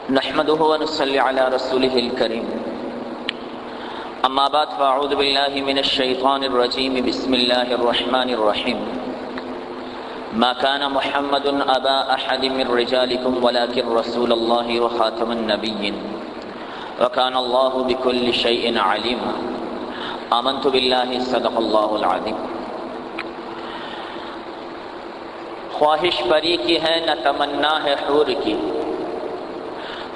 نحمده ونصلي على رسوله الكريم اما بعد فاعوذ بالله من الشيطان الرجيم بسم الله الرحمن الرحيم ما كان محمد ابا احد من رجالكم ولكن رسول الله وخاتم النبيين وكان الله بكل شيء عليما آمنت بالله صدق الله العظيم۔ خواہش پری کی ہے نہ تمنا ہے حور کی،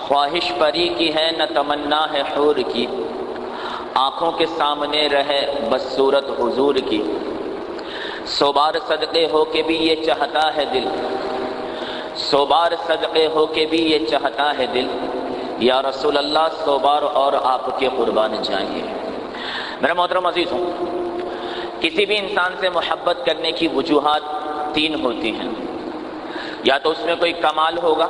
خواہش پری کی ہے نہ تمنا ہے حور کی، آنکھوں کے سامنے رہے بس صورت حضور کی، سو بار صدقے ہو کے بھی یہ چاہتا ہے دل، سو بار صدقے ہو کے بھی یہ چاہتا ہے دل، یا رسول اللہ سو بار اور آپ کے قربان جائیں۔ میرا محترم عزیز ہوں، کسی بھی انسان سے محبت کرنے کی وجوہات تین ہوتی ہیں، یا تو اس میں کوئی کمال ہوگا،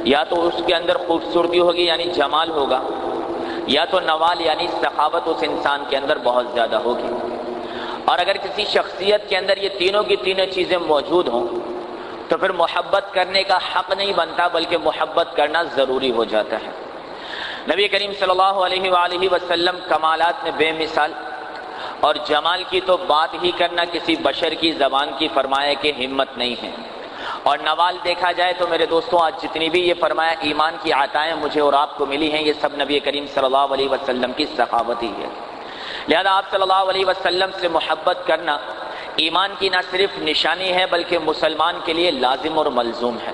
یا تو اس کے اندر خوبصورتی ہوگی یعنی جمال ہوگا، یا تو نوال یعنی سخاوت اس انسان کے اندر بہت زیادہ ہوگی۔ اور اگر کسی شخصیت کے اندر یہ تینوں کی تینوں چیزیں موجود ہوں تو پھر محبت کرنے کا حق نہیں بنتا بلکہ محبت کرنا ضروری ہو جاتا ہے۔ نبی کریم صلی اللہ علیہ وآلہ وسلم کمالات میں بے مثال، اور جمال کی تو بات ہی کرنا کسی بشر کی زبان کی فرمایا کہ ہمت نہیں ہے۔ اور نوال دیکھا جائے تو میرے دوستوں آج جتنی بھی یہ فرمایا ایمان کی عطائیں مجھے اور آپ کو ملی ہیں، یہ سب نبی کریم صلی اللہ علیہ وسلم کی سخاوت ہی ہے۔ لہذا آپ صلی اللہ علیہ وسلم سے محبت کرنا ایمان کی نہ صرف نشانی ہے بلکہ مسلمان کے لیے لازم اور ملزوم ہے۔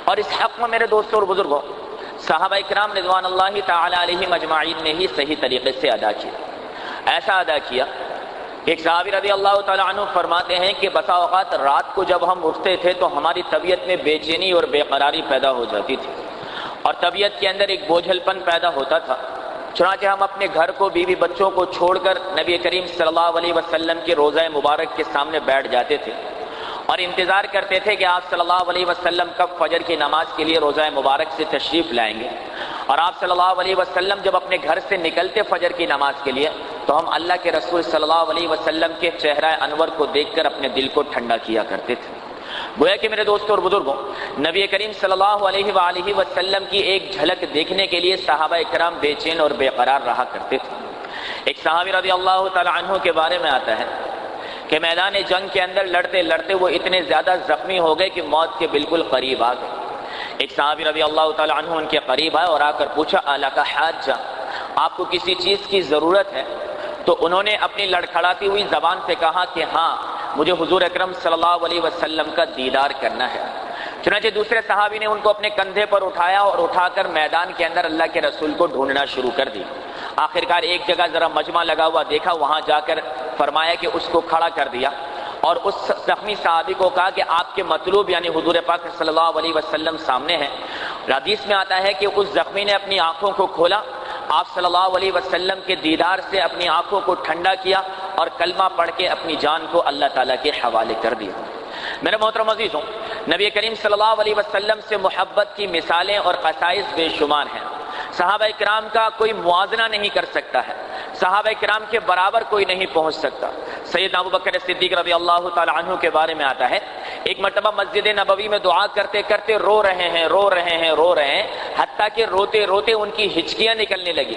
اور اس حق میں میرے دوستوں اور بزرگوں صحابہ اکرام رضوان اللہ تعالی علیہم اجمعین نے ہی صحیح طریقے سے ادا کیا۔ ایسا ادا کیا، ایک صحابی رضی اللہ تعالیٰ عنہ فرماتے ہیں کہ بسا اوقات رات کو جب ہم اٹھتے تھے تو ہماری طبیعت میں بے چینی اور بے قراری پیدا ہو جاتی تھی، اور طبیعت کے اندر ایک بوجھل پن پیدا ہوتا تھا۔ چنانچہ ہم اپنے گھر کو بیوی بچوں کو چھوڑ کر نبی کریم صلی اللہ علیہ وسلم کے روضہ مبارک کے سامنے بیٹھ جاتے تھے اور انتظار کرتے تھے کہ آپ صلی اللہ علیہ وسلم کب فجر کی نماز کے لیے روضہ مبارک سے تشریف لائیں گے۔ اور آپ صلی اللہ علیہ وسلم جب اپنے گھر سے نکلتے فجر کی نماز کے لیے تو ہم اللہ کے رسول صلی اللہ علیہ وسلم کے چہرہ انور کو دیکھ کر اپنے دل کو ٹھنڈا کیا کرتے تھے۔ گویا کہ میرے دوستوں اور بزرگوں نبی کریم صلی اللہ علیہ وآلہ وسلم کی ایک جھلک دیکھنے کے لیے صحابہ کرام بے چین اور بے قرار رہا کرتے تھے۔ ایک صحابی رضی اللہ تعالی عنہ کے بارے میں آتا ہے کہ میدان جنگ کے اندر لڑتے لڑتے وہ اتنے زیادہ زخمی ہو گئے کہ موت کے بالکل قریب آ گئے۔ ایک صحابی رضی اللہ تعالی عنہ ان کے قریب آئے اور آ کر پوچھا اَلَکَ حَاجَّةٌ، آپ کو کسی چیز کی ضرورت ہے؟ تو انہوں نے اپنی لڑکھڑاتی ہوئی زبان سے کہا کہ ہاں، مجھے حضور اکرم صلی اللہ علیہ وسلم کا دیدار کرنا ہے۔ چنانچہ دوسرے صحابی نے ان کو اپنے کندھے پر اٹھایا اور اٹھا کر میدان کے اندر اللہ کے رسول کو ڈھونڈنا شروع کر دیا۔ آخرکار ایک جگہ ذرا مجمع لگا ہوا دیکھا، وہاں جا کر فرمایا کہ اس کو کھڑا کر دیا اور اس زخمی صحابی کو کہا کہ آپ کے مطلوب یعنی حضور پاک صلی اللہ علیہ وسلم سامنے ہیں۔ حدیث میں آتا ہے کہ اس زخمی نے اپنی آنکھوں کو کھولا، آپ صلی اللہ علیہ وسلم کے دیدار سے اپنی آنکھوں کو ٹھنڈا کیا اور کلمہ پڑھ کے اپنی جان کو اللہ تعالیٰ کے حوالے کر دیا۔ میرے محترم عزیزوں، نبی کریم صلی اللہ علیہ وسلم سے محبت کی مثالیں اور خصائص بے شمار ہیں۔ صحابہ کرام کا کوئی موازنہ نہیں کر سکتا ہے، صحابہ کرام کے برابر کوئی نہیں پہنچ سکتا۔ سیدنا ابوبکر صدیق رضی اللہ تعالی عنہ کے بارے میں آتا ہے ایک مرتبہ مسجد نبوی میں دعا کرتے کرتے رو رہے ہیں حتیٰ کہ روتے روتے ان کی ہچکیاں نکلنے لگی۔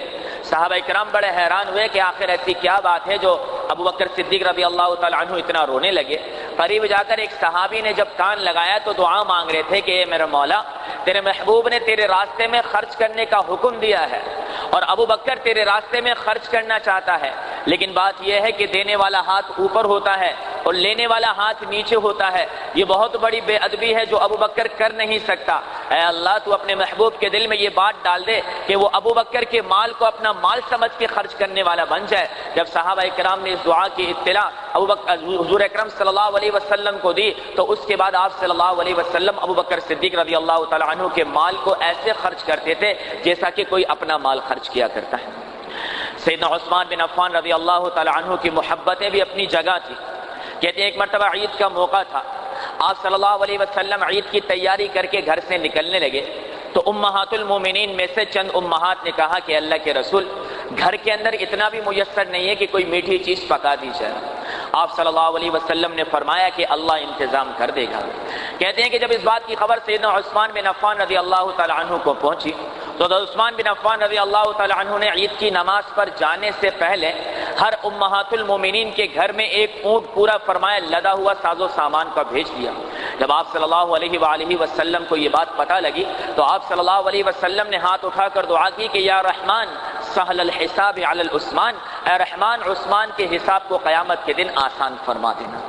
صحابہ کرام بڑے حیران ہوئے کہ آخر ایسی کیا بات ہے جو ابوبکر صدیق رضی اللہ تعالی عنہ اتنا رونے لگے۔ قریب جا کر ایک صحابی نے جب کان لگایا تو دعا مانگ رہے تھے کہ اے میرے مولا، تیرے محبوب نے تیرے راستے میں خرچ کرنے کا حکم دیا ہے اور ابوبکر تیرے راستے میں خرچ کرنا چاہتا ہے، لیکن بات یہ ہے کہ دینے والا ہاتھ اوپر ہوتا ہے اور لینے والا ہاتھ نیچے ہوتا ہے، یہ بہت بڑی بے ادبی ہے جو ابوبکر کر نہیں سکتا۔ اے اللہ تو اپنے محبوب کے دل میں یہ بات ڈال دے کہ وہ ابوبکر کے مال کو اپنا مال سمجھ کے خرچ کرنے والا بن جائے۔ جب صحابہ کرام نے اس دعا کی اطلاع حضور اکرم صلی اللہ علیہ وسلم کو دی تو اس کے بعد آپ صلی اللہ علیہ وسلم ابوبکر صدیق رضی اللہ تعالی عنہ کے مال کو ایسے خرچ کرتے تھے جیسا کہ کوئی اپنا مال خرچ کیا کرتا ہے۔ سیدنا عثمان بن عفان رضی اللہ تعالی عنہ کی محبتیں بھی اپنی جگہ تھی۔ کہتے ہیں ایک مرتبہ عید کا موقع تھا، آپ صلی اللہ علیہ وسلم عید کی تیاری کر کے گھر سے نکلنے لگے تو امہات المومنین میں سے چند امہات نے کہا کہ اللہ کے رسول، گھر کے اندر اتنا بھی میسر نہیں ہے کہ کوئی میٹھی چیز پکا دی جائے۔ آپ صلی اللہ علیہ وسلم نے فرمایا کہ اللہ انتظام کر دے گا۔ کہتے ہیں کہ جب اس بات کی خبر سیدنا عثمان بن عفان رضی اللہ تعالی عنہ کو پہنچی تو عثمان بن عفان رضی اللہ تعالی عنہ نے عید کی نماز پر جانے سے پہلے ہر امہات المومنین کے گھر میں ایک اونٹ پورا فرمایا لدا ہوا ساز و سامان کا بھیج دیا۔ جب آپ صلی اللہ علیہ وآلہ وسلم کو یہ بات پتہ لگی تو آپ صلی اللہ علیہ وسلم نے ہاتھ اٹھا کر دعا کی کہ یا رحمان سہل الحساب علی العثمان، اے رحمان عثمان کے حساب کو قیامت کے دن آسان فرما دینا۔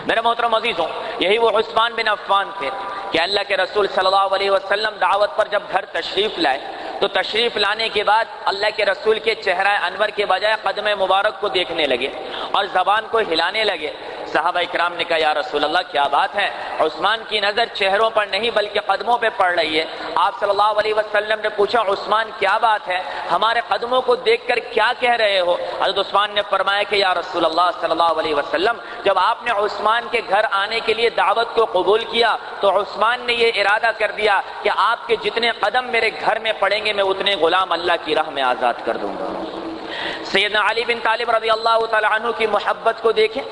میرے محترم عزیزوں، یہی وہ عثمان بن عفان تھے کہ اللہ کے رسول صلی اللہ علیہ وسلم دعوت پر جب گھر تشریف لائے تو تشریف لانے کے بعد اللہ کے رسول کے چہرہ انور کے بجائے قدم مبارک کو دیکھنے لگے اور زبان کو ہلانے لگے۔ صحابہ اکرام نے کہا یا رسول اللہ کیا بات ہے؟ عثمان کی نظر چہروں پر نہیں بلکہ قدموں پہ پڑ رہی ہے۔ آپ صلی اللہ علیہ وسلم نے پوچھا عثمان کیا بات ہے، ہمارے قدموں کو دیکھ کر کیا کہہ رہے ہو؟ حضرت عثمان نے فرمایا کہ یا رسول اللہ صلی اللہ علیہ وسلم جب آپ نے عثمان کے گھر آنے کے لیے دعوت کو قبول کیا تو عثمان نے یہ ارادہ کر دیا کہ آپ کے جتنے قدم میرے گھر میں پڑیں گے میں اتنے غلام اللہ کی راہ میں آزاد کر دوں گا۔ سیدنا علی بن طالب رضی اللہ تعالی عنہ کی محبت کو دیکھیں،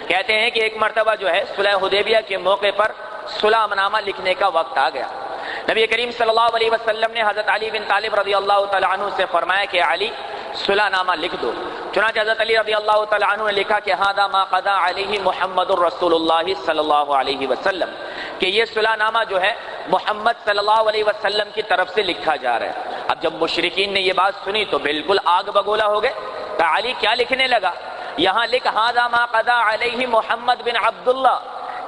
کہتے ہیں کہ ایک مرتبہ جو ہے صلح حدیبیہ کے موقع پر صلح نامہ لکھنے کا وقت آ گیا۔ نبی کریم صلی اللہ علیہ وسلم نے حضرت علی بن طالب رضی اللہ تعالی عنہ سے فرمایا کہ علی صلح نامہ لکھ دو۔ چنانچہ حضرت علی رضی اللہ تعالی عنہ نے لکھا کہ ھذا ما قضى علیہ محمد الرسول اللہ صلی اللہ علیہ وسلم، کہ یہ صلح نامہ جو ہے محمد صلی اللہ علیہ وسلم کی طرف سے لکھا جا رہا ہے۔ اب جب مشرکین نے یہ بات سنی تو بالکل آگ بگولا ہو گئے۔ تو علی کیا لکھنے لگا؟ یہاں لکھ ھذا ما قضى علیہ محمد بن عبداللہ،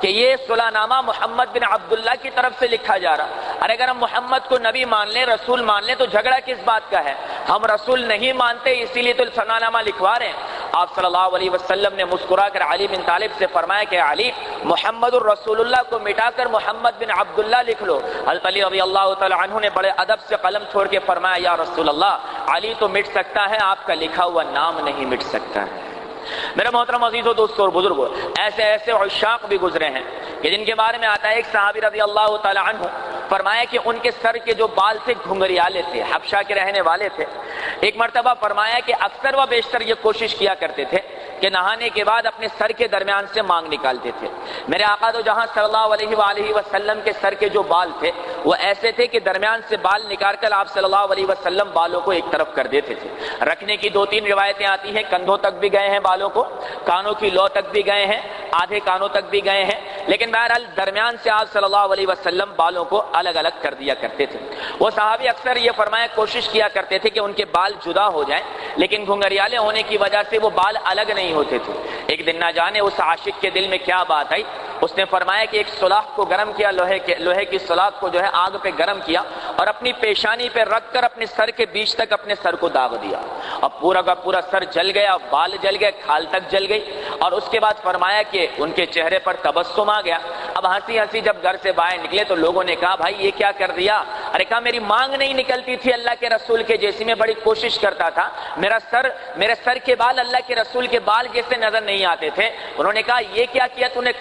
کہ یہ صلح نامہ محمد بن عبداللہ کی طرف سے لکھا جا رہا۔ ارے اگر ہم محمد کو نبی مان لیں، رسول مان لیں، تو جھگڑا کس بات کا ہے؟ ہم رسول نہیں مانتے اسی لیے تو صلح نامہ لکھوا رہے ہیں۔ آپ صلی اللہ علیہ وسلم نے مسکرا کر علی بن طالب سے فرمایا کہ علی محمد الرسول اللہ کو مٹا کر محمد بن عبداللہ لکھ لو۔ حضرت علی رضی اللہ تعالی عنہ نے بڑے ادب سے قلم چھوڑ کے فرمایا یا رسول اللہ علی تو مٹ سکتا ہے، آپ کا لکھا ہوا نام نہیں مٹ سکتا ہے۔ میرے محترم عزیزوں، دوستوں اور بزرگوں، ایسے ایسے عشاق بھی گزرے ہیں کہ جن کے بارے میں آتا ہے ایک صحابی رضی اللہ تعالی عنہ فرمایا کہ ان کے سر کے جو بال تھے گھنگریالے تھے، حبشہ کے رہنے والے تھے۔ ایک مرتبہ فرمایا کہ اکثر و بیشتر یہ کوشش کیا کرتے تھے کہ نہانے کے بعد اپنے سر کے درمیان سے مانگ نکالتے تھے۔ میرے آقا تو جہاں صلی اللہ علیہ وآلہ وسلم کے سر کے جو بال تھے وہ ایسے تھے کہ درمیان سے بال نکال کر آپ صلی اللہ علیہ وسلم بالوں کو ایک طرف کر دیتے تھے۔ رکھنے کی دو تین روایتیں آتی ہیں، کندھوں تک بھی گئے ہیں بالوں کو، کانوں کی لو تک بھی گئے ہیں، آدھے کانوں تک بھی گئے ہیں، لیکن بہرحال درمیان سے آپ صلی اللہ علیہ وسلم بالوں کو الگ الگ کر دیا کرتے تھے۔ وہ صحابی اکثر یہ فرمایا کوشش کیا کرتے تھے کہ ان کے بال جدا ہو جائیں، لیکن گھنگریالے ہونے کی وجہ سے وہ بال الگ نہیں ہوتے تھے۔ ایک دن نہ جانے اس عاشق کے دل میں کیا بات آئی، اس نے فرمایا کہ ایک سلاخ کو گرم کیا، لوہے کی سلاخ کو جو ہے آگ پہ گرم کیا اور اپنی پیشانی پہ رکھ کر اپنے سر کے بیچ تک اپنے سر کو داغ دیا۔ اب پورا کا پورا سر جل گیا، بال جل گئے، کھال تک جل گئی، اور اس کے بعد فرمایا کہ ان کے چہرے پر تبسم آ گیا۔ اب ہنسی ہنسی جب گھر سے باہر نکلے تو لوگوں نے کہا بھائی یہ کیا کر دیا؟ ارے کہا میری مانگ نہیں نکلتی تھی اللہ کے رسول کے جیسی، میں بڑی کوشش کرتا تھا، میرے سر کے بال اللہ کے رسول کے بال جیسے نظر نہیں آتے تھے۔ انہوں نے کہا یہ کیا کیا تو نے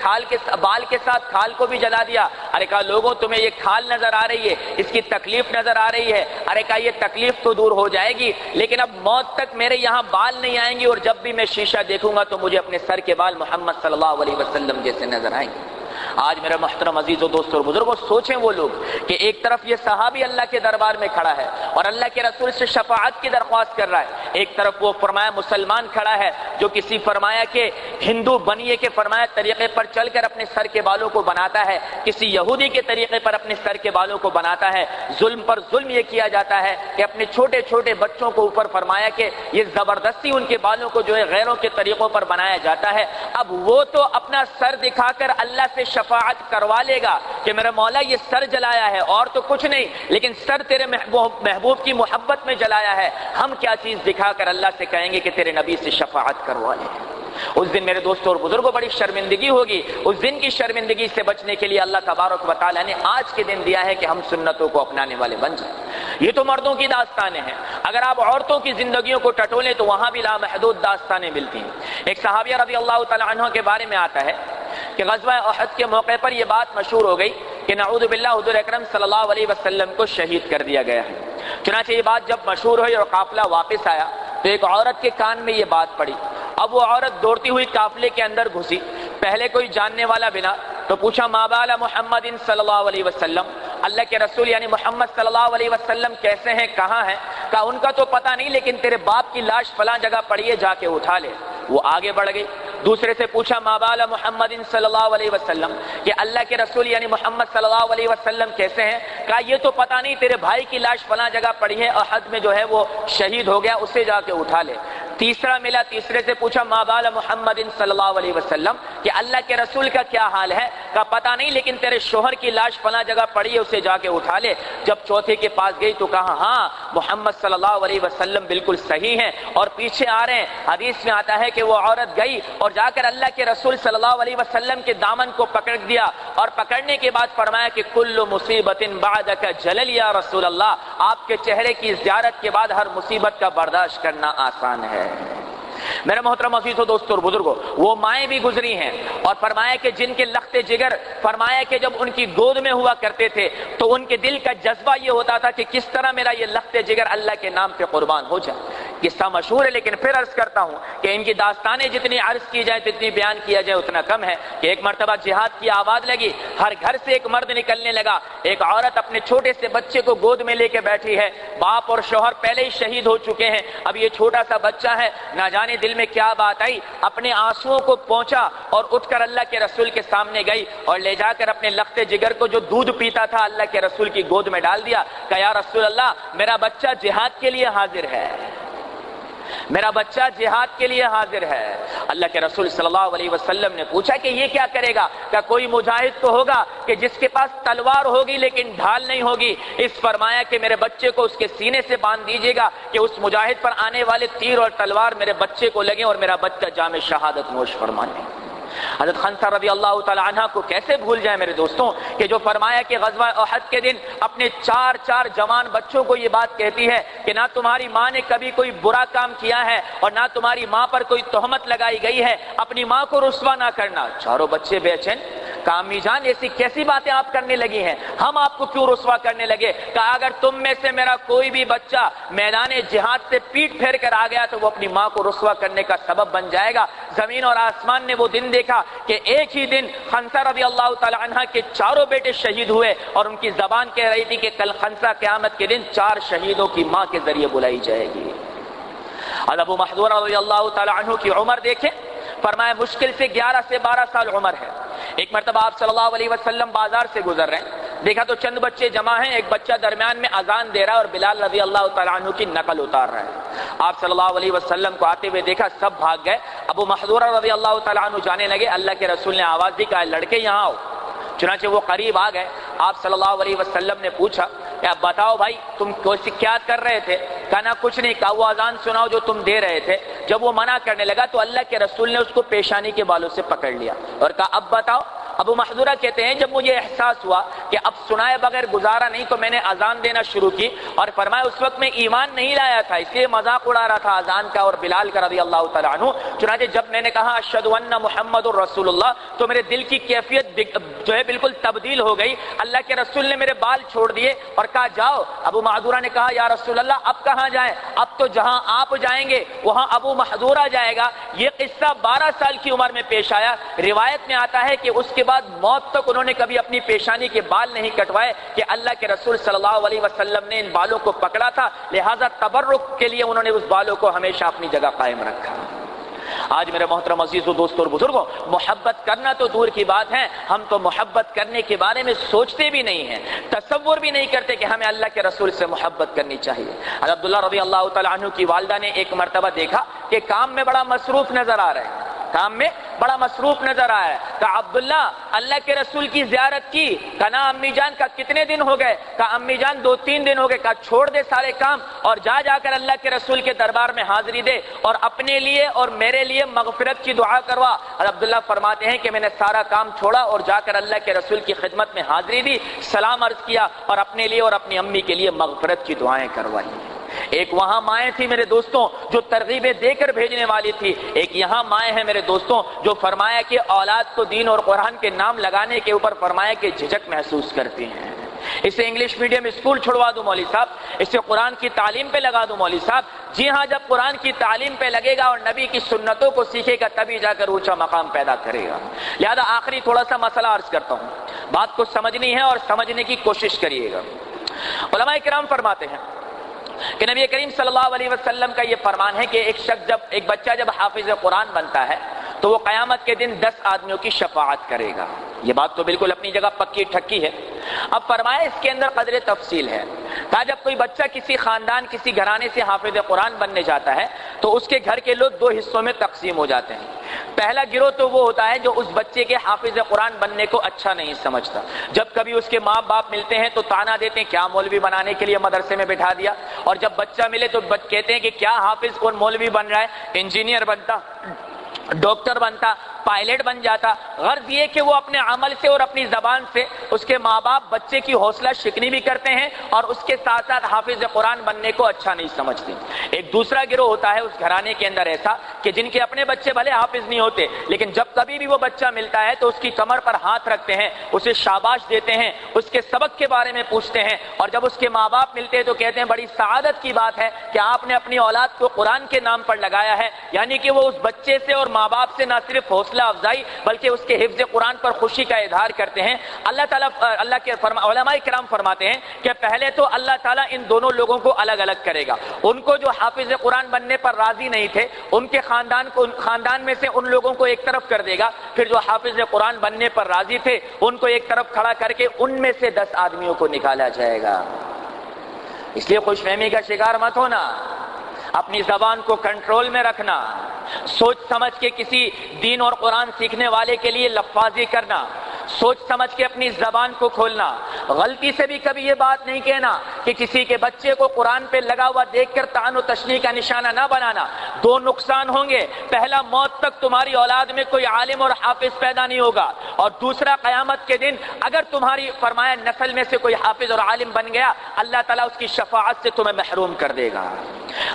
بال کے ساتھ کھال کو بھی جلا دیا؟ ارے کہا لوگوں تمہیں یہ کھال نظر آ رہی ہے، اس کی تکلیف نظر آ رہی ہے، ارے کہا یہ تکلیف تو دور ہو جائے گی لیکن اب موت تک میرے یہاں بال نہیں آئیں گے، اور جب بھی میں شیشہ دیکھوں گا تو مجھے اپنے سر کے بال محمد صلی اللہ علیہ وسلم جیسے نظر آئیں گے۔ آج میرے محترم عزیزوں، دوستوں اور بزرگوں، سوچیں وہ لوگ کہ ایک طرف یہ صحابی اللہ کے دربار میں کھڑا ہے اور اللہ کے رسول سے شفاعت کی درخواست کر رہا ہے، ایک طرف وہ فرمایا مسلمان کھڑا ہے جو کسی فرمایا کہ ہندو بنیے کے فرمایا طریقے پر چل کر اپنے سر کے بالوں کو بناتا ہے، کسی یہودی کے طریقے پر اپنے سر کے بالوں کو بناتا ہے۔ ظلم پر ظلم یہ کیا جاتا ہے کہ اپنے چھوٹے چھوٹے بچوں کو اوپر فرمایا کہ یہ زبردستی ان کے بالوں کو جو ہے غیروں کے طریقوں پر بنایا جاتا ہے۔ اب وہ تو اپنا سر دکھا کر اللہ سے شفاعت کروا لے گا کہ میرا مولا یہ سر جلایا ہے اور تو کچھ نہیں، لیکن سر تیرے محبوب کی محبت میں جلایا ہے، ہم کیا چیز دکھا کر اللہ سے کہیں گے کہ تیرے نبی سے شفاعت کروا لے؟ اس دن میرے دوستوں اور بزرگوں بڑی شرمندگی ہوگی۔ اس دن کی شرمندگی سے بچنے کے لیے اللہ تبارک و تعالیٰ نے آج کے دن دیا ہے کہ ہم سنتوں کو اپنانے والے بن جائیں۔ یہ تو مردوں کی داستانیں ہیں، اگر آپ عورتوں کی زندگیوں کو ٹٹولیں تو وہاں بھی لامحدود داستانیں ملتی ہیں۔ ایک صحابیہ رضی اللہ تعالی عنہ کے بارے میں آتا ہے کہ غزوہ احد کے موقع پر یہ بات مشہور ہو گئی کہ نعوذ باللہ حضور اکرم صلی اللہ علیہ وسلم کو شہید کر دیا گیا ہے۔ چنانچہ یہ بات جب مشہور ہوئی اور قافلہ واپس آیا تو ایک عورت کے کان میں یہ بات پڑی۔ اب وہ عورت دوڑتی ہوئی قافلے کے اندر گھسی، پہلے کوئی جاننے والا بنا، تو پوچھا ما بال محمد صلی اللہ علیہ وسلم، اللہ کے رسول یعنی محمد صلی اللہ علیہ وسلم کیسے ہیں، کہاں ہیں؟ کہا ان کا تو پتہ نہیں، لیکن تیرے باپ کی لاش فلاں جگہ پڑی ہے، جا کے اٹھا لے۔ وہ آگے بڑھ گئی۔ دوسرے سے پوچھا ما بال محمد صلی اللہ علیہ وسلم، کہ اللہ کے رسول یعنی محمد صلی اللہ علیہ وسلم کیسے ہیں؟ کہا یہ تو پتہ نہیں، تیرے بھائی کی لاش فلاں جگہ پڑی ہے، احد میں جو ہے وہ شہید ہو گیا، اسے جا کے اٹھا لے۔ تیسرا ملا، تیسرے سے پوچھا ما بال محمد صلی اللہ علیہ وسلم، کہ اللہ کے رسول کا کیا حال ہے؟ کہا پتہ نہیں، لیکن تیرے شوہر کی لاش فلاں جگہ پڑی ہے، اسے جا کے اٹھا لے۔ جب چوتھے کے پاس گئی تو کہا ہاں محمد صلی اللہ علیہ وسلم بالکل صحیح ہیں اور پیچھے آ رہے ہیں۔ حدیث میں آتا ہے کہ وہ عورت گئی اور جا کر اللہ کے رسول صلی اللہ علیہ وسلم کے دامن کو پکڑ دیا، اور پکڑنے کے بعد فرمایا کہ کل مصیبت بعدک جلل یا رسول اللہ، آپ کے چہرے کی زیارت کے بعد ہر مصیبت کا برداشت کرنا آسان ہے۔ میرے محترم عزیزو، دوستو اور بزرگوں، وہ مائیں بھی گزری ہیں اور فرمایا کہ جن کے لخت جگر، فرمایا کہ جب ان کی گود میں ہوا کرتے تھے تو ان کے دل کا جذبہ یہ ہوتا تھا کہ کس طرح میرا یہ لخت جگر اللہ کے نام پہ قربان ہو جائے۔ قصہ مشہور ہے، لیکن پھر عرض کرتا ہوں کہ ان کی داستانیں جتنی عرض کی جائیں، جتنی بیان کیا جائے اتنا کم ہے۔ کہ ایک مرتبہ جہاد کی آواز لگی، ہر گھر سے ایک مرد نکلنے لگا، ایک عورت اپنے چھوٹے سے بچے کو گود میں لے کے بیٹھی ہے، باپ اور شوہر پہلے ہی شہید ہو چکے ہیں، اب یہ چھوٹا سا بچہ ہے، نہ جانے دل میں کیا بات آئی، اپنے آنسوؤں کو پہنچا اور اٹھ کر اللہ کے رسول کے سامنے گئی اور لے جا کر اپنے لخت جگر کو جو دودھ پیتا تھا اللہ کے رسول کی گود میں ڈال دیا۔ کہ یا رسول اللہ، میرا بچہ جہاد کے لیے حاضر ہے، میرا بچہ جہاد کے لیے حاضر ہے۔ اللہ کے رسول صلی اللہ علیہ وسلم نے پوچھا کہ یہ کیا کرے گا؟ کہ کوئی مجاہد تو ہوگا کہ جس کے پاس تلوار ہوگی لیکن ڈھال نہیں ہوگی، اس فرمایا کہ میرے بچے کو اس کے سینے سے باندھ دیجیے گا کہ اس مجاہد پر آنے والے تیر اور تلوار میرے بچے کو لگیں اور میرا بچہ جام شہادت نوش فرمانے۔ حضرت خنسہ رضی اللہ تعالی عنہ کو کیسے بھول جائیں میرے دوستوں، کہ جو فرمایا کہ غزوہ احد کے دن اپنے چار جوان بچوں کو یہ بات کہتی ہے کہ نہ تمہاری ماں نے کبھی کوئی برا کام کیا ہے اور نہ تمہاری ماں پر کوئی تہمت لگائی گئی ہے، اپنی ماں کو رسوا نہ کرنا۔ چاروں بچے بے چین، کہ امی جان ایسی کیسی باتیں آپ کرنے لگی ہیں، ہم آپ کو کیوں رسوا کرنے لگے؟ کہا اگر تم میں سے میرا کوئی بھی بچہ میدان جہاد سے پیٹ پھیر کر آ گیا تو وہ اپنی ماں کو رسوا کرنے کا سبب بن جائے گا۔ زمین اور آسمان نے وہ دن دیکھا کہ ایک ہی دن خنسہ رضی اللہ تعالی عنہ کے چاروں بیٹے شہید ہوئے اور ان کی زبان کہہ رہی تھی کہ کل خنسہ قیامت کے دن 4 شہیدوں کی ماں کے ذریعے بلائی جائے گی۔ ابو محذورہ رضی اللہ تعالی عنہ کی عمر دیکھیں، فرمایا مشکل سے 11 سے 12 سال عمر ہے۔ ایک مرتبہ آپ صلی اللہ علیہ وسلم بازار سے گزر رہے ہیں، دیکھا تو چند بچے جمع ہیں، ایک بچہ درمیان میں اذان دے رہا ہے اور بلال رضی اللہ تعالیٰ عنہ کی نقل اتار رہا ہے۔ آپ صلی اللہ علیہ وسلم کو آتے ہوئے دیکھا، سب بھاگ گئے۔ ابو محذورہ رضی اللہ تعالیٰ عنہ جانے لگے، اللہ کے رسول نے آواز دی، کہا لڑکے یہاں آؤ۔ چنانچہ وہ قریب آ گئے، آپ صلی اللہ علیہ وسلم نے پوچھا کہ اب بتاؤ بھائی تم کوئی کیا کر رہے تھے؟ کہا نہ کچھ نہیں، کہا وہ اذان سناؤ جو تم دے رہے تھے۔ جب وہ منع کرنے لگا تو اللہ کے رسول نے اس کو پیشانی کے بالوں سے پکڑ لیا اور کہا اب بتاؤ۔ ابو محذورہ کہتے ہیں جب مجھے احساس ہوا کہ اب سنائے بغیر گزارا نہیں تو میں نے اذان دینا شروع کی، اور فرمایا اس وقت میں ایمان نہیں لایا تھا، اس لیے مذاق اڑا رہا تھا اذان کا اور بلال کا رضی اللہ تعالیٰ عنہ۔ چنانچہ جب میں نے کہا اشہد ان محمد الرسول اللہ تو میرے دل کی کیفیت جو ہے بالکل تبدیل ہو گئی۔ اللہ کے رسول نے میرے بال چھوڑ دیے اور کہا جاؤ۔ ابو محذورہ نے کہا یا رسول اللہ اب کہاں جائیں؟ اب تو جہاں آپ جائیں گے وہاں ابو محذورہ جائے گا۔ یہ قصہ 12 سال کی عمر میں پیش آیا۔ روایت میں آتا ہے کہ اس کے بعد موت تک انہوں نے کبھی اپنی پیشانی کے بال نہیں کٹوائے کہ اللہ کے رسول صلی اللہ علیہ وسلم نے ان بالوں کو پکڑا تھا، لہذا تبرک کے لیے انہوں نے اس بالوں کو ہمیشہ اپنی جگہ قائم رکھا۔ آج میرے محترم عزیزو دوستو اور بزرگوں، محبت کرنا تو دور کی بات ہے، ہم تو محبت کرنے کے بارے میں سوچتے بھی نہیں ہیں، تصور بھی نہیں کرتے کہ ہمیں اللہ کے رسول سے محبت کرنی چاہیے۔ عبداللہ رضی اللہ تعالیٰ عنہ کی والدہ نے ایک مرتبہ دیکھا کہ کام میں بڑا مصروف نظر آ رہا ہے، کام میں بڑا مصروف نظر آیا ہے۔ کہا عبداللہ اللہ کے رسول کی زیارت کی؟ کہا نا امی جان۔ کا کتنے دن ہو گئے؟ کہا امی جان 2-3 دن ہو گئے۔ کہا چھوڑ دے سارے کام اور جا کر اللہ کے رسول کے دربار میں حاضری دے اور اپنے لیے اور میرے لیے مغفرت کی دعا کروا۔ اور عبداللہ فرماتے ہیں کہ میں نے سارا کام چھوڑا اور جا کر اللہ کے رسول کی خدمت میں حاضری دی، سلام عرض کیا اور اپنے لیے اور اپنی امی کے لیے مغفرت کی دعائیں کروائی۔ ایک وہاں مائیں تھی میرے دوستوں جو ترغیبیں دے کر بھیجنے والی تھی، ایک یہاں مائیں ہیں میرے دوستوں جو فرمایا کہ اولاد کو دین اور قرآن کے نام لگانے کے اوپر فرمایا کہ جھجک محسوس کرتی ہیں۔ اسے انگلش میڈیم اسکول چھڑوا دوں مولوی صاحب، اسے قرآن کی تعلیم پہ لگا دوں مولوی صاحب۔ جی ہاں، جب قرآن کی تعلیم پہ لگے گا اور نبی کی سنتوں کو سیکھے گا تبھی جا کر اونچا مقام پیدا کرے گا۔ لہذا آخری تھوڑا سا مسئلہ عرض کرتا ہوں، بات کو سمجھنی ہے اور سمجھنے کی کوشش کریے گا۔ علماء کرام فرماتے ہیں کہ نبی کریم صلی اللہ علیہ وسلم کا یہ فرمان ہے کہ ایک بچہ جب حافظ قرآن بنتا ہے تو وہ قیامت کے دن 10 آدمیوں کی شفاعت کرے گا۔ یہ بات تو بالکل اپنی جگہ پکی ٹھکی ہے۔ اب فرمایا اس کے اندر قدر تفصیل ہے، کہا جب کوئی بچہ کسی خاندان کسی گھرانے سے حافظ قرآن بننے جاتا ہے تو اس کے گھر کے لوگ 2 حصوں میں تقسیم ہو جاتے ہیں۔ پہلا گروہ تو وہ ہوتا ہے جو اس بچے کے حافظ قرآن بننے کو اچھا نہیں سمجھتا، جب کبھی اس کے ماں باپ ملتے ہیں تو تانا دیتے ہیں کیا مولوی بنانے کے لیے مدرسے میں بٹھا دیا، اور جب بچہ ملے تو کہتے ہیں کہ کیا حافظ کون مولوی بن رہا ہے، انجینئر بنتا، ڈاکٹر بنتا، پائلٹ بن جاتا۔ غرض یہ کہ وہ اپنے عمل سے اور اپنی زبان سے اس کے ماں باپ بچے کی حوصلہ شکنی بھی کرتے ہیں اور اس کے ساتھ ساتھ حافظ قرآن بننے کو اچھا نہیں سمجھتے۔ ایک دوسرا گروہ ہوتا ہے اس گھرانے کے اندر ایسا کہ جن کے اپنے بچے بھلے حافظ نہیں ہوتے لیکن جب کبھی بھی وہ بچہ ملتا ہے تو اس کی کمر پر ہاتھ رکھتے ہیں، اسے شاباش دیتے ہیں، اس کے سبق کے بارے میں پوچھتے ہیں، اور جب اس کے ماں باپ ملتے ہیں تو کہتے ہیں بڑی سعادت کی بات ہے کہ آپ نے اپنی اولاد کو قرآن کے نام پر لگایا ہے۔ یعنی کہ وہ اس بچے سے اور ماں باپ سے نہ صرف حوصلہ افزائی بلکہ اس کے حفظ قرآن پر خوشی کا اظہار کرتے ہیں۔ اللہ کے علماء کرام فرماتے ہیں کہ پہلے تو اللہ تعالیٰ ان دونوں لوگوں کو الگ الگ کرے گا، ان کو جو حافظ قرآن بننے پر راضی نہیں تھے ان کے خاندان میں سے ان لوگوں کو ایک طرف کر دے گا، پھر جو حافظ قرآن بننے پر راضی تھے ان کو ایک طرف کھڑا کر کے ان میں سے 10 آدمیوں کو نکالا جائے گا۔ اس لیے خوش فہمی کا شکار مت ہونا، اپنی زبان کو کنٹرول میں رکھنا، سوچ سمجھ کے کسی دین اور قرآن سیکھنے والے کے لیے لفاظی کرنا، سوچ سمجھ کے اپنی زبان کو کھولنا، غلطی سے بھی کبھی یہ بات نہیں کہنا کہ کسی کے بچے کو قرآن پہ لگا ہوا دیکھ کر طعن و تشنیع کا نشانہ نہ بنانا۔ 2 نقصان ہوں گے، پہلا موت تک تمہاری اولاد میں کوئی عالم اور حافظ پیدا نہیں ہوگا، اور دوسرا قیامت کے دن اگر تمہاری فرمایا نسل میں سے کوئی حافظ اور عالم بن گیا اللہ تعالیٰ اس کی شفاعت سے تمہیں محروم کر دے گا۔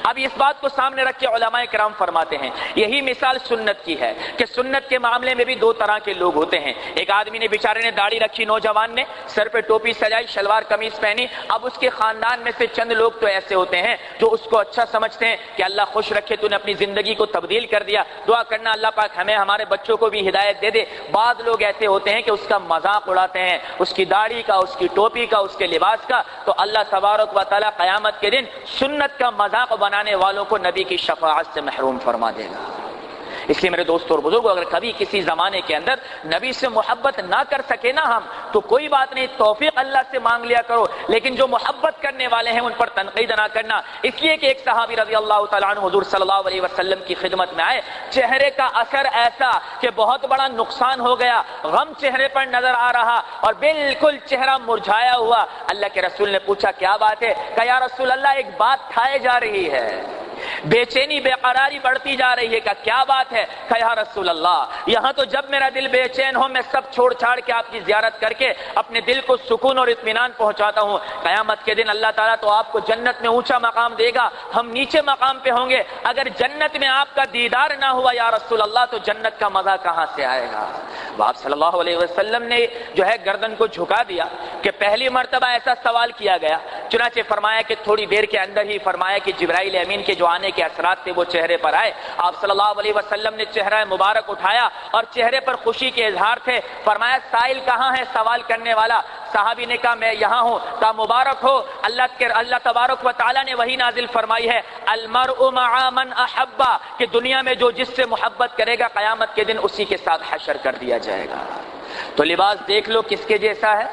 اب اس بات کو سامنے رکھ کے علماء کرام فرماتے ہیں یہی مثال سنت کی ہے کہ سنت کے معاملے میں بھی 2 طرح کے لوگ ہوتے ہیں۔ ایک آدمی نے بیچارے نے داڑھی رکھی، نوجوان نے سر پہ ٹوپی سجائی، شلوار قمیض پہنی، اب اس کے خاندان میں سے چند لوگ تو ایسے ہوتے ہیں جو اس کو اچھا سمجھتے ہیں کہ اللہ خوش رکھے تو نے اپنی زندگی کو تبدیل کر دیا، دعا کرنا اللہ پاک ہمیں ہمارے بچوں کو بھی ہدایت دے دے۔ بعض لوگ ایسے ہوتے ہیں کہ اس کا مذاق اڑاتے ہیں، اس کی داڑھی کا، اس کی ٹوپی کا، اس کے لباس کا، تو اللہ تبارک و تعالیٰ قیامت کے دن سنت کا مذاق بنانے والوں کو نبی کی شفاعت سے محروم فرما دے گا۔ اس لیے میرے دوستوں اور بزرگوں، اگر کبھی کسی زمانے کے اندر نبی سے محبت نہ کر سکے نا ہم تو کوئی بات نہیں، توفیق اللہ سے مانگ لیا کرو، لیکن جو محبت کرنے والے ہیں ان پر تنقید نہ کرنا۔ اس لیے کہ ایک صحابی رضی اللہ تعالیٰ عنہ حضور صلی اللہ علیہ وسلم کی خدمت میں آئے، چہرے کا اثر ایسا کہ بہت بڑا نقصان ہو گیا، غم چہرے پر نظر آ رہا اور بالکل چہرہ مرجھایا ہوا۔ اللہ کے رسول نے پوچھا کیا بات ہے؟ کہ یا رسول اللہ ایک بات کھائے جا رہی ہے، بے چینی بے قراری بڑھتی جا رہی ہے۔ کہ کیا بات ہے؟ کہ یا رسول اللہ یہاں تو جب میرا دل بے چین ہو میں سب چھوڑ چھاڑ کے آپ کی زیارت کر کے اپنے دل کو سکون اور اطمینان پہنچاتا ہوں، قیامت کے دن اللہ تعالیٰ تو آپ کو جنت میں اونچا مقام دے گا، ہم نیچے مقام پہ ہوں گے، اگر جنت میں آپ کا دیدار نہ ہوا یا رسول اللہ تو جنت کا مزہ کہاں سے آئے گا؟ آپ صلی اللہ علیہ وسلم نے جو ہے گردن کو جھکا دیا کہ پہلی مرتبہ ایسا سوال کیا گیا، چنانچہ فرمایا کہ تھوڑی دیر کے اندر ہی فرمایا کہ جبرائیل امین کے جو آنے کے اثرات تھے وہ چہرے پر آئے۔ آپ صلی اللہ علیہ وسلم نے چہرہ مبارک اٹھایا اور چہرے پر خوشی کے اظہار تھے۔ فرمایا سائل کہاں ہے سوال کرنے والا؟ صحابی نے کہا میں یہاں ہوں۔ کہا مبارک ہو، اللہ تبارک و تعالیٰ نے وہی نازل فرمائی ہے المرء مع من احبا، کہ دنیا میں جو جس سے محبت کرے گا قیامت کے دن اسی کے ساتھ حشر کر دیا جائے گا۔ تو لباس دیکھ لو کس کے جیسا ہے،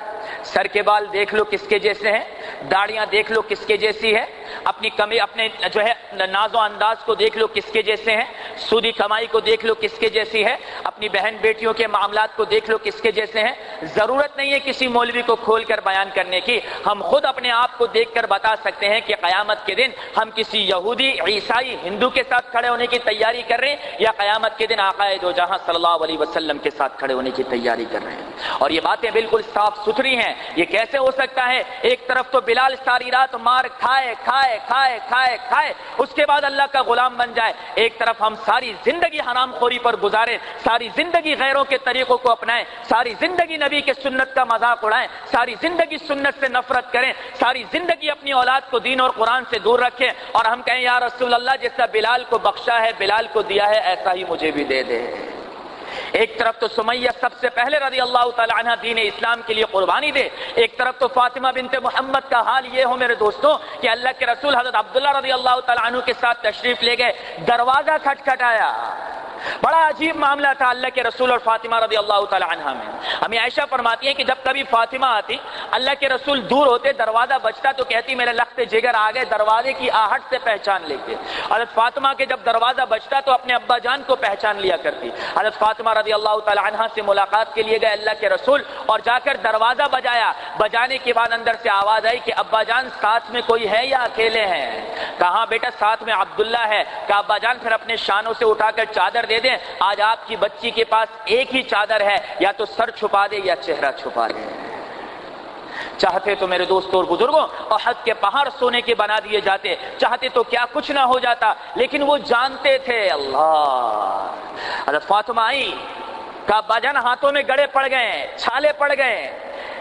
سر کے بال دیکھ لو کس کے جیسے ہیں، داڑیاں دیکھ لو کس کے جیسی ہے، اپنے جو ہے ناز و انداز کو دیکھ لو کس کے جیسے ہیں، سودی کمائی کو دیکھ لو کس کے جیسی ہے، اپنی بہن بیٹیوں کے معاملات کو دیکھ لو کس کے جیسے ہیں۔ ضرورت نہیں ہے کسی مولوی کو کھول کر بیان کرنے کی، ہم خود اپنے آپ کو دیکھ کر بتا سکتے ہیں کہ قیامت کے دن ہم کسی یہودی، عیسائی، ہندو کے ساتھ کھڑے ہونے کی تیاری کر رہے ہیں یا قیامت کے دن آقا دو جہاں صلی اللہ علیہ وسلم کے ساتھ کھڑے ہونے کی تیاری کر رہے ہیں۔ اور یہ باتیں بالکل صاف ستھری ہیں۔ یہ کیسے ہو سکتا ہے؟ ایک طرف تو بلال ساری رات مار کھائے کھائے کھائے کھائے کھائے اس کے بعد اللہ کا غلام بن جائے، ایک طرف ہم ساری زندگی حرام خوری پر گزارے، ساری زندگی غیروں کے طریقوں کو اپنائیں، ساری زندگی نبی نبی کے سنت کا مذاق اڑائیں، ساری زندگی سنت سے نفرت کریں، ساری زندگی اپنی اولاد کو دین اور قرآن سے دور رکھیں، اور ہم کہیں یا رسول اللہ جیسا بلال کو بخشا ہے، بلال کو دیا ہے، ایسا ہی مجھے بھی دے دے۔ ایک طرف تو سمیہ سب سے پہلے رضی اللہ تعالی عنہ دین اسلام کے لیے قربانی دے، ایک طرف تو فاطمہ بنت محمد کا حال یہ ہو میرے دوستوں کہ اللہ کے رسول حضرت عبداللہ رضی اللہ تعالی عنہ کے ساتھ تشریف لے گئے، دروازہ کھٹکھٹایا، بڑا عجیب معاملہ تھا اللہ کے رسول اور فاطمہ رضی اللہ تعالی عنہ میں۔ ہمیں عائشہ فرماتی ہیں کہ جب کبھی فاطمہ آتی، اللہ کے رسول دور ہوتے، دروازہ بجتا تو کہتی میرے لخت جگر آ گئے، دروازے کی آہٹ سے پہچان لیتے۔ حضرت فاطمہ کے جب دروازہ بجتا تو اپنے ابا جان کو پہچان لیا کرتی۔ حضرت فاطمہ رضی اللہ تعالی عنہ سے ملاقات کے لیے گئے اللہ کے رسول، اور جا کر دروازہ بجایا، بجانے کے بعد اندر سے آواز آئی کہ ابا جان ساتھ میں کوئی ہے یا اکیلے ہیں؟ کہاں بیٹا ساتھ میں عبداللہ ہے۔ کہا ابا جان پھر اپنے شانوں سے اٹھا کر چادر دے دیں، آج آپ کی بچی کے پاس ایک ہی چادر ہے، یا تو سر چھپا دے یا چہرہ چھپا دے۔ چاہتے تو میرے دوستوں اور بزرگوں احد کے پہاڑ سونے کے بنا دیے جاتے، چاہتے تو کیا کچھ نہ ہو جاتا، لیکن وہ جانتے تھے اللہ۔ حضرت فاطمہ آئی، کہا ابا جان ہاتھوں میں گڑے پڑ گئے، چھالے پڑ گئے،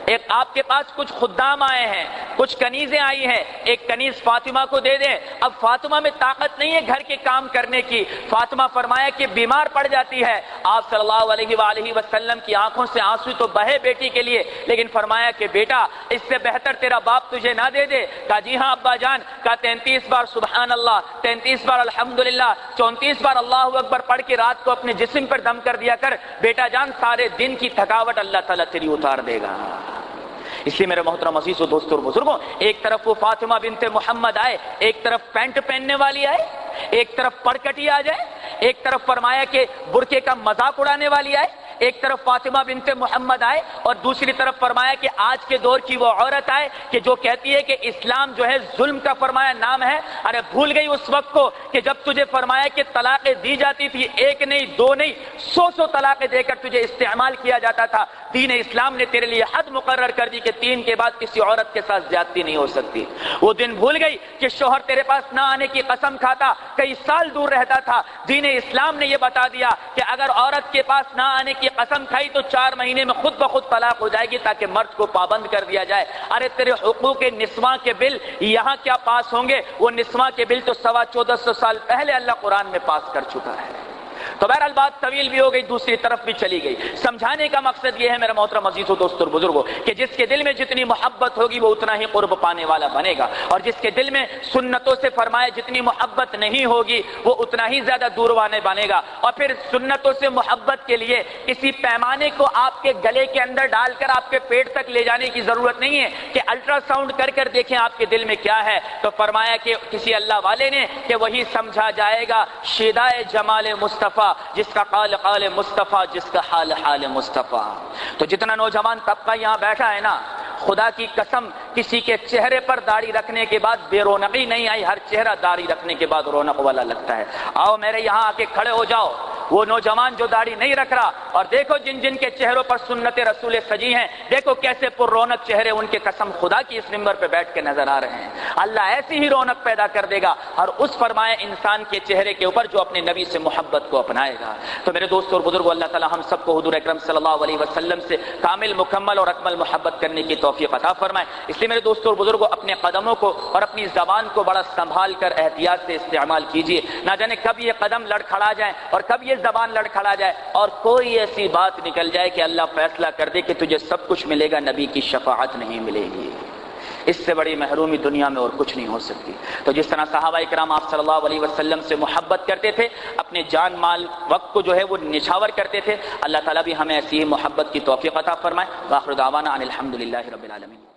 ایک آپ کے پاس کچھ خدام آئے ہیں، کچھ کنیزیں آئی ہیں، ایک کنیز فاطمہ کو دے دیں۔ اب فاطمہ میں طاقت نہیں ہے گھر کے کام کرنے کی۔ فاطمہ فرمایا کہ بیمار پڑ جاتی ہے۔ آپ صلی اللہ علیہ وآلہ وسلم کی آنکھوں سے آنسو تو بہے بیٹی کے لیے، لیکن فرمایا کہ بیٹا اس سے بہتر تیرا باپ تجھے نہ دے دے؟ کہا جی ہاں ابا جان۔ کہا 33 بار سبحان اللہ، 33 بار الحمدللہ، 34 بار اللہ اکبر پڑھ کے رات کو اپنے جسم پر دم کر دیا کر، بیٹا جان سارے دن کی تھکاوٹ اللہ تعالیٰ تیری اتار دے گا۔ اس لیے میرے محترم عزیز و دوستوں اور بزرگوں، ایک طرف وہ فاطمہ بنت محمد آئے، ایک طرف پینٹ پہننے والی آئے، ایک طرف پرکٹی آ جائے، ایک طرف فرمایا کہ برقعے کا مذاق اڑانے والی آئے، ایک طرف فاطمہ بنت محمد آئے، اور دوسری طرف فرمایا کہ آج کے دور کی وہ عورت آئے کہ جو کہتی ہے کہ اسلام جو ہے ظلم کا فرمایا نام ہے۔ ارے بھول گئی اس وقت کو کہ جب تجھے فرمایا کہ طلاقیں دی جاتی تھی، ایک نہیں دو نہیں 100 طلاقیں دے کر تجھے استعمال کیا جاتا تھا۔ دین اسلام نے تیرے لیے حد مقرر کر دی کہ 3 کے بعد کسی عورت کے ساتھ زیادتی نہیں ہو سکتی۔ وہ دن بھول گئی کہ شوہر تیرے پاس نہ آنے کی قسم کھاتا، کئی سال دور رہتا تھا۔ دین اسلام نے یہ بتا دیا کہ اگر عورت کے پاس نہ آنے کی قسم کھائی تو 4 مہینے میں خود بخود طلاق ہو جائے گی، تاکہ مرد کو پابند کر دیا جائے۔ ارے تیرے حقوق نسواں کے بل یہاں کیا پاس ہوں گے؟ وہ نسواں کے بل تو 1450 سال پہلے اللہ قرآن میں پاس کر چکا ہے۔ تو بہرحال بات طویل بھی ہو گئی، دوسری طرف بھی چلی گئی۔ سمجھانے کا مقصد یہ ہے میرے محترم عزیزو دوستو اور بزرگوں کہ جس کے دل میں جتنی محبت ہوگی وہ اتنا ہی قرب پانے والا بنے گا، اور جس کے دل میں سنتوں سے فرمائے جتنی محبت نہیں ہوگی وہ اتنا ہی زیادہ دور وانے بنے گا۔ اور پھر سنتوں سے محبت کے لیے کسی پیمانے کو آپ کے گلے کے اندر ڈال کر آپ کے پیٹ تک لے جانے کی ضرورت نہیں ہے کہ الٹرا ساؤنڈ کر کر دیکھیں آپ کے دل میں کیا ہے۔ تو فرمایا کہ کسی اللہ والے نے کہ وہی سمجھا جائے گا شیدائے جمال مصطفیٰ، جس کا قال قال مصطفیٰ، جس کا حال حال مصطفیٰ۔ تو جتنا نوجوان طبقہ یہاں بیٹھا ہے نا، خدا کی قسم کسی کے چہرے پر داڑھی رکھنے کے بعد بے رونقی نہیں آئی، ہر چہرہ داڑھی رکھنے کے بعد رونق والا لگتا ہے۔ آؤ میرے یہاں آ کے کھڑے ہو جاؤ، وہ نوجوان جو داڑھی نہیں رکھ رہا، اور دیکھو جن جن کے چہروں پر سنت رسول سجی ہیں، دیکھو کیسے پر رونق چہرے ان کے، قسم خدا کی اس ممبر پہ بیٹھ کے نظر آ رہے ہیں۔ اللہ ایسی ہی رونق پیدا کر دے گا اور اس فرمائے انسان کے چہرے کے اوپر جو اپنے نبی سے محبت کو اپنائے گا۔ تو میرے دوستو اور بزرگو، اللہ تعالی ہم سب کو حضور اکرم صلی اللہ علیہ وسلم سے کامل، مکمل اور اکمل محبت کرنے کی توفیق عطا فرمائے۔ اس لیے میرے دوستو اور بزرگو اپنے قدموں کو اور اپنی زبان کو بڑا سنبھال کر احتیاط سے استعمال کیجیے، نہ جانے کب یہ قدم لڑکھڑا جائیں اور کب یہ زبان لڑکھڑا جائے اور کوئی ایسی بات نکل جائے کہ اللہ فیصلہ کر دے کہ تجھے سب کچھ ملے گا، نبی کی شفاعت نہیں ملے گی۔ اس سے بڑی محرومی دنیا میں اور کچھ نہیں ہو سکتی۔ تو جس طرح صحابہ اکرام آپ صلی اللہ علیہ وسلم سے محبت کرتے تھے، اپنے جان مال وقت کو جو ہے وہ نچھاور کرتے تھے، اللہ تعالیٰ بھی ہمیں ایسی ہی محبت کی توفیق عطا فرمائے۔ وآخر دعوانا ان الحمدللہ رب العالمین۔